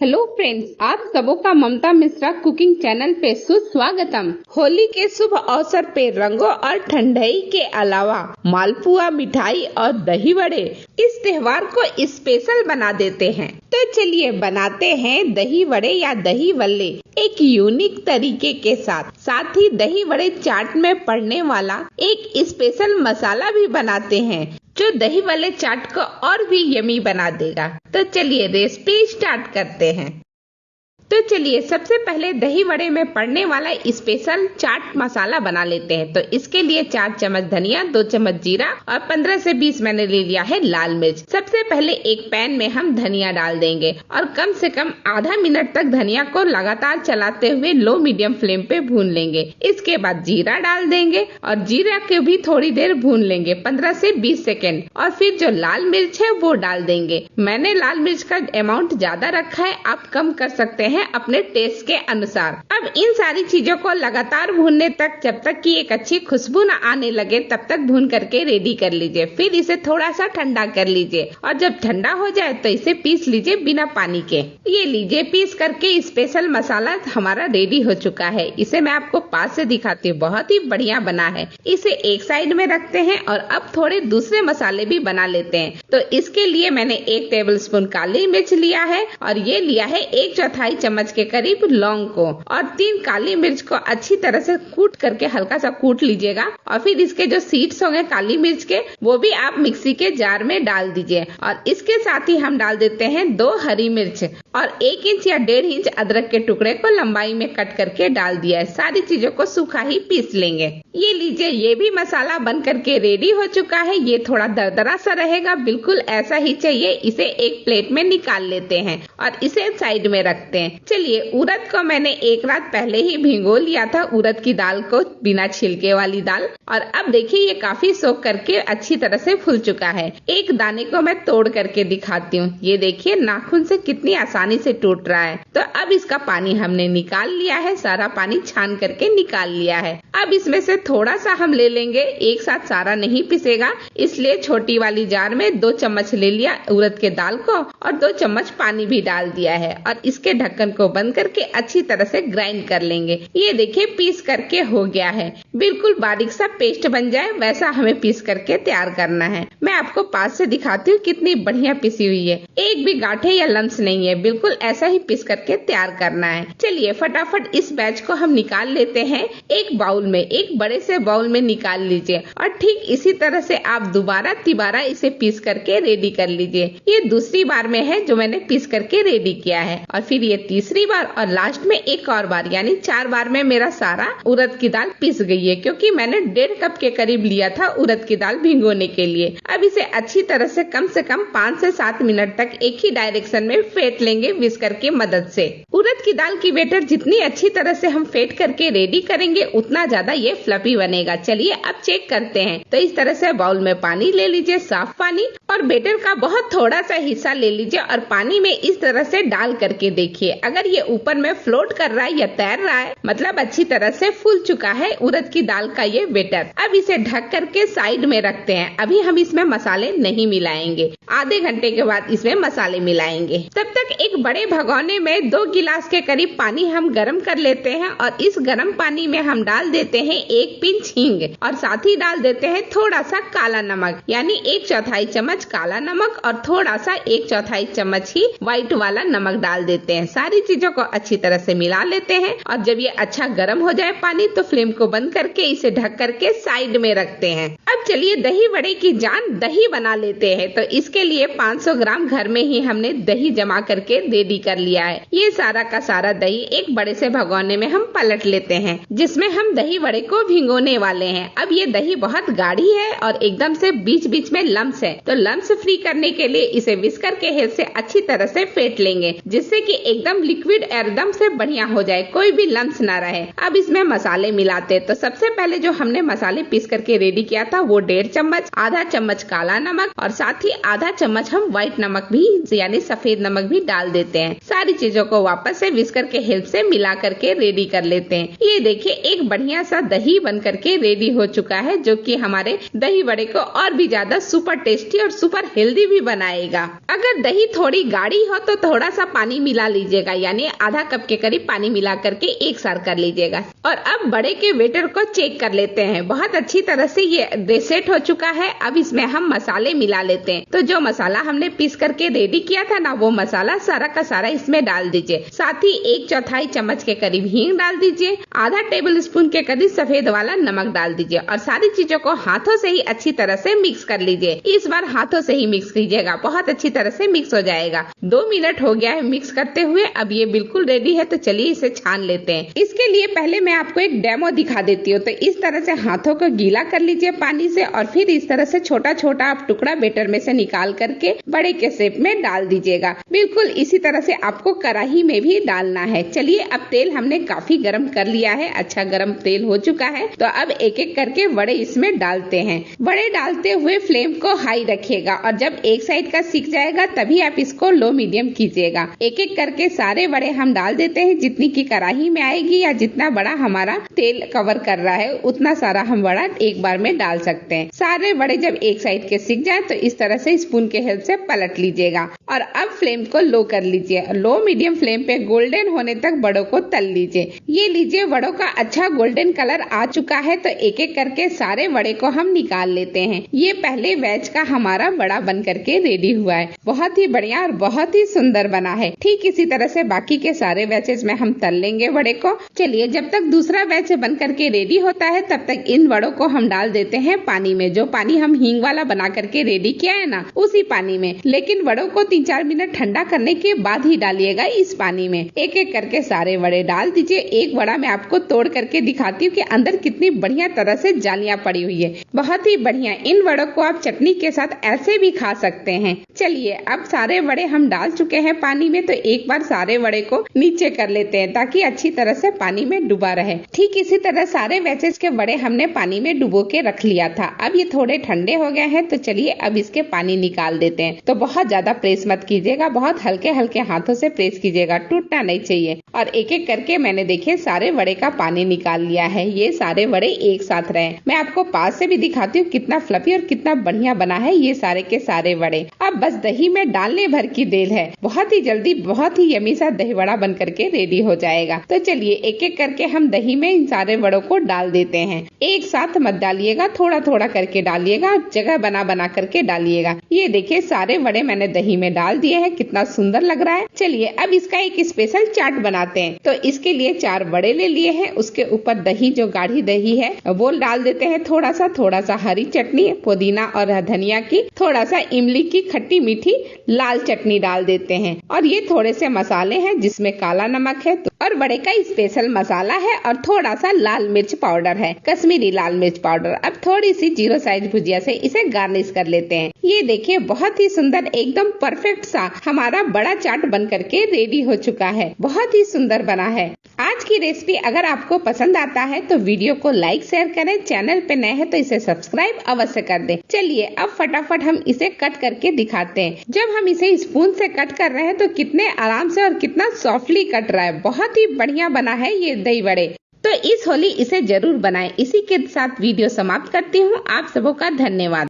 Hello friends, आप सबों का ममता मिश्रा कुकिंग चैनल पे सुस्वागतम। होली के शुभ अवसर पे रंगों और ठंडाई के अलावा मालपुआ, मिठाई और दही बड़े इस त्योहार को स्पेशल बना देते हैं। तो चलिए बनाते हैं दही बड़े या दही बल्ले एक यूनिक तरीके के साथ ही दही बड़े चाट में पड़ने वाला एक स्पेशल मसाला भी बनाते हैं जो दही वाले चाट को और भी यमी बना देगा। तो चलिए रेसिपी स्टार्ट करते हैं। तो चलिए सबसे पहले दही बड़े में पड़ने वाला स्पेशल चाट मसाला बना लेते हैं। तो इसके लिए 4 चम्मच धनिया, 2 चम्मच जीरा और 15 से 20 मैंने ले लिया है लाल मिर्च। सबसे पहले एक पैन में हम धनिया डाल देंगे और कम से कम आधा मिनट तक धनिया को लगातार चलाते हुए लो मीडियम फ्लेम पे भून लेंगे। इसके बाद जीरा डाल देंगे और जीरा को भी थोड़ी देर भून लेंगे, 15 से 20 सेकेंड। और फिर जो लाल मिर्च है वो डाल देंगे। मैंने लाल मिर्च का अमाउंट ज्यादा रखा है, आप कम कर सकते हैं अपने टेस्ट के अनुसार। अब इन सारी चीजों को लगातार भूनने तक, जब तक कि एक अच्छी खुशबू न आने लगे तब तक भून करके रेडी कर लीजिए। फिर इसे थोड़ा सा ठंडा कर लीजिए और जब ठंडा हो जाए तो इसे पीस लीजिए बिना पानी के। ये लीजिए पीस करके स्पेशल मसाला हमारा रेडी हो चुका है। इसे मैं आपको पास से दिखाती हूँ, बहुत ही बढ़िया बना है। इसे एक साइड में रखते हैं और अब थोड़े दूसरे मसाले भी बना लेते हैं। तो इसके लिए मैंने 1 टेबलस्पून काली मिर्च लिया है और ये लिया है 1/4 चम्मच के करीब लौंग को और 3 काली मिर्च को अच्छी तरह से कूट करके हल्का सा कूट लीजिएगा। और फिर इसके जो सीड्स होंगे काली मिर्च के वो भी आप मिक्सी के जार में डाल दीजिए। और इसके साथ ही हम डाल देते हैं 2 हरी मिर्च और 1 इंच या 1.5 इंच अदरक के टुकड़े को लंबाई में कट करके डाल दिया है। सारी चीजों को सूखा ही पीस लेंगे। ये लीजिए, ये भी मसाला बन करके रेडी हो चुका है। ये थोड़ा दरदरा सा रहेगा, बिल्कुल ऐसा ही चाहिए। इसे एक प्लेट में निकाल लेते हैं और इसे साइड में रखते हैं। चलिए, उड़द को मैंने एक रात पहले ही भिगो लिया था, उड़द की दाल को, बिना छिलके वाली दाल। और अब देखिए ये काफी सोख करके अच्छी तरह से फूल चुका है। एक दाने को मैं तोड़ करके दिखाती हूँ। ये देखिए नाखून से कितनी आसानी से टूट रहा है। तो अब इसका पानी हमने निकाल लिया है, सारा पानी छान करके निकाल लिया है। अब इसमें से थोड़ा सा हम ले लेंगे, एक साथ सारा नहीं पिसेगा, इसलिए छोटी वाली जार में 2 चम्मच ले लिया उड़द के दाल को और 2 चम्मच पानी भी डाल दिया है और इसके ढक्कन को बंद करके अच्छी तरह से ग्राइंड कर लेंगे। ये देखिए पीस करके हो गया है, बिल्कुल बारीक सा पेस्ट बन जाए वैसा हमें पीस करके तैयार करना है। मैं आपको पास से दिखाती हूँ कितनी बढ़िया पिसी हुई है, एक भी गांठे या लम्स नहीं है, बिल्कुल ऐसा ही पीस करके तैयार करना है। चलिए फटाफट इस बैच को हम निकाल लेते हैं एक बाउल में, एक बड़े से बाउल में निकाल लीजिए। और ठीक इसी तरह से आप दोबारा तिबारा इसे पीस करके रेडी कर लीजिए। ये दूसरी बार में है जो मैंने पीस करके रेडी किया है और फिर ये तीसरी बार और लास्ट में एक और बार, यानी 4 बार में मेरा सारा उड़द की दाल पिस गई है, क्योंकि मैंने 1.5 कप के करीब लिया था उड़द की दाल भिगोने के लिए। अब इसे अच्छी तरह से कम 5 से 7 मिनट तक एक ही डायरेक्शन में फेंट लेंगे विस्कर की मदद से। उड़द की दाल की बैटर जितनी अच्छी तरह से हम फेंट करके रेडी करेंगे उतना ज्यादा ये फ्लफी बनेगा। चलिए अब चेक करते हैं। तो इस तरह से बाउल में पानी ले लीजिए, साफ पानी, और बैटर का बहुत थोड़ा सा हिस्सा ले लीजिए और पानी में इस तरह से डाल करके देखिए। अगर ये ऊपर में फ्लोट कर रहा है या तैर रहा है, मतलब अच्छी तरह से फूल चुका है उड़द की दाल का ये बैटर। अब इसे ढक करके साइड में रखते हैं। अभी हम इसमें मसाले नहीं मिलाएंगे, आधे घंटे के बाद इसमें मसाले मिलाएंगे। तब तक एक बड़े भगोने में 2 गिलास के करीब पानी हम गर्म कर लेते हैं और इस गर्म पानी में हम डाल देते हैं 1 पिंच हींग और साथ ही डाल देते हैं थोड़ा सा काला नमक, यानी 1/4 चम्मच काला नमक और थोड़ा सा 1/4 चम्मच ही व्हाइट वाला नमक डाल देते हैं। सारी चीजों को अच्छी तरह से मिला लेते हैं और जब ये अच्छा गर्म हो जाए पानी तो फ्लेम को बंद करके इसे ढक करके साइड में रखते हैं। अब चलिए दही बड़े की जान दही बना लेते हैं। तो इसके लिए 500 ग्राम घर में ही हमने दही जमा करके रेडी कर लिया है। ये सारा का सारा दही एक बड़े से भगोने में हम पलट लेते हैं, जिसमें हम दही बड़े को भिगोने वाले हैं। अब ये दही बहुत गाढ़ी है और एकदम से बीच बीच में लम्स है, तो लम्स फ्री करने के लिए इसे विस्कर के हेल्प से अच्छी तरह से फेंट लेंगे, जिससे कि एकदम लिक्विड एकदम से बढ़िया हो जाए, कोई भी लम्स ना रहे। अब इसमें मसाले मिलाते। तो सबसे पहले जो हमने मसाले पीस करके रेडी किया था वो 1.5 चम्मच, आधा चम्मच काला नमक और साथ ही आधा चम्मच हम व्हाइट नमक भी, यानी सफेद नमक भी डाल देते हैं। सारी चीजों को वापस से विस्कर के हेल्प से मिला करके रेडी कर लेते हैं। ये देखिए एक बढ़िया सा दही बन करके रेडी हो चुका है, जो कि हमारे दही बड़े को और भी ज्यादा सुपर टेस्टी और सुपर हेल्दी भी बनाएगा। अगर दही थोड़ी गाढ़ी हो तो थोड़ा सा पानी मिला लीजिए लीजिएगा, यानी आधा कप के करीब पानी मिला करके एक सार कर लीजिएगा। और अब बड़े के बेटर को चेक कर लेते हैं। बहुत अच्छी तरह से ये सेट हो चुका है। अब इसमें हम मसाले मिला लेते हैं। तो जो मसाला हमने पीस करके रेडी किया था ना, वो मसाला सारा का सारा इसमें डाल दीजिए। साथ ही 1/4 चम्मच के करीब हींग डाल दीजिए, आधा टेबल स्पून के करीब सफेद वाला नमक डाल दीजिए और सारी चीजों को हाथों से ही अच्छी तरह से मिक्स कर लीजिए। इस बार हाथों से ही मिक्स कीजिएगा, बहुत अच्छी तरह से मिक्स हो जाएगा। 2 मिनट हो गया है मिक्स करते हुए। अब ये बिल्कुल रेडी है, तो चलिए इसे छान लेते हैं। इसके लिए पहले मैं आपको एक डेमो दिखा देती हूँ। तो इस तरह से हाथों को गीला कर लीजिए पानी से और फिर इस तरह से छोटा छोटा आप टुकड़ा बेटर में से निकाल करके बड़े के शेप में डाल दीजिएगा। बिल्कुल इसी तरह से आपको कढ़ाई में भी डालना है। चलिए अब तेल हमने काफी गर्म कर लिया है, अच्छा गर्म तेल हो चुका है। तो अब एक एक करके बड़े इसमें डालते हैं। बड़े डालते हुए फ्लेम को हाई रखिएगा और जब एक साइड का सिक जाएगा तभी आप इसको लो मीडियम कीजिएगा। एक एक करके सारे बड़े हम डाल देते हैं। जितनी की कढ़ाई में आएगी या जितना बड़ा हमारा तेल कवर कर रहा है उतना सारा हम बड़ा एक बार में डाल सकते हैं। सारे बड़े जब एक साइड के सिक जाए तो इस तरह से स्पून के हेल्प से पलट लीजिएगा और अब फ्लेम को लो कर लीजिए। लो मीडियम फ्लेम पे गोल्डन होने तक बड़ों को तल लीजिए। ये लीजिए बड़ों का अच्छा गोल्डन कलर आ चुका है। तो एक एक करके सारे बड़े को हम निकाल लेते हैं। ये पहले बैच का हमारा बड़ा बन करके रेडी हुआ है। बहुत ही बढ़िया और बहुत ही सुंदर बना है। ठीक इसी तरह से बाकी के सारे बैचेस में हम तल लेंगे बड़े को। चलिए जब तक दूसरा बैच बन करके रेडी होता है तब तक इन बड़ों को हम डाल देते हैं पानी में। जो पानी हम हींग वाला बना करके रेडी किया है ना, उसी पानी में। लेकिन बड़ों को 3-4 मिनट ठंडा करने के बाद ही डालिएगा इस पानी में। एक एक करके सारे बड़े डाल दीजिए। एक बड़ा मैं आपको तोड़ करके दिखाती हूँ कि अंदर कितनी बढ़िया तरह से जालियां पड़ी हुई है। बहुत ही बढ़िया। इन बड़ों को आप चटनी के साथ ऐसे भी खा सकते हैं। चलिए अब सारे बड़े हम डाल चुके हैं पानी में। तो एक बार सारे बड़े को नीचे कर लेते हैं ताकि अच्छी तरह से पानी में डूबा रहे। ठीक इसी तरह सारे बैचेस के बड़े हमने पानी में डुबो के रख लिया था। अब ये थोड़े ठंडे हो गए हैं। तो चलिए अब इसके पानी निकाल देते हैं। तो बहुत ज्यादा प्रेस मत कीजिएगा, बहुत हल्के हल्के हाथों से प्रेस कीजिएगा, टूटना नहीं चाहिए। और एक एक करके मैंने देखिए सारे बड़े का पानी निकाल लिया है। ये सारे बड़े एक साथ रहे। मैं आपको पास से भी दिखाती हूँ कितना फ्लफी और कितना बढ़िया बना है ये सारे के सारे बड़े। अब बस दही में डालने भर की देर है। बहुत ही जल्दी बहुत ही यमी सा दही बड़ा बन करके रेडी हो जाएगा। तो चलिए एक एक करके हम दही में इन सारे बड़ों को डाल देते हैं। एक साथ मत डालिएगा, थोड़ा थोड़ा करके डालिएगा, जगह बना बना करके डालिएगा। ये देखिए सारे बड़े मैंने दही में डाल दिए हैं, कितना सुंदर लग रहा है। चलिए अब इसका एक स्पेशल चाट बनाते हैं। तो इसके लिए 4 बड़े ले लिए हैं। उसके ऊपर दही, जो गाढ़ी दही है वो डाल देते हैं। थोड़ा सा हरी चटनी, पुदीना और धनिया की, थोड़ा सा इमली की खट्टी मीठी लाल चटनी डाल देते हैं। और ये थोड़े से मसाले हैं जिसमें काला नमक है और बड़े का स्पेशल मसाला है और थोड़ा सा लाल मिर्च पाउडर है, कश्मीरी लाल मिर्च पाउडर। अब थोड़ी सी 0 साइज भुजिया से इसे गार्निश कर लेते हैं। ये देखिए बहुत ही सुंदर, एकदम परफेक्ट सा हमारा बड़ा चाट बन करके रेडी हो चुका है। बहुत ही सुंदर बना है। आज की रेसिपी अगर आपको पसंद आता है तो वीडियो को लाइक शेयर करें। चैनल पे नए हैं तो इसे सब्सक्राइब अवश्य कर दें। चलिए अब फटाफट हम इसे कट करके दिखाते हैं। जब हम इसे स्पून से कट कर रहे हैं तो कितने आराम से और कितना सॉफ्टली कट रहा है। बहुत ही बढ़िया बना है ये दही बड़े। तो इस होली इसे जरूर बनाएं। इसी के साथ वीडियो समाप्त करती हूँ। आप सबों का धन्यवाद।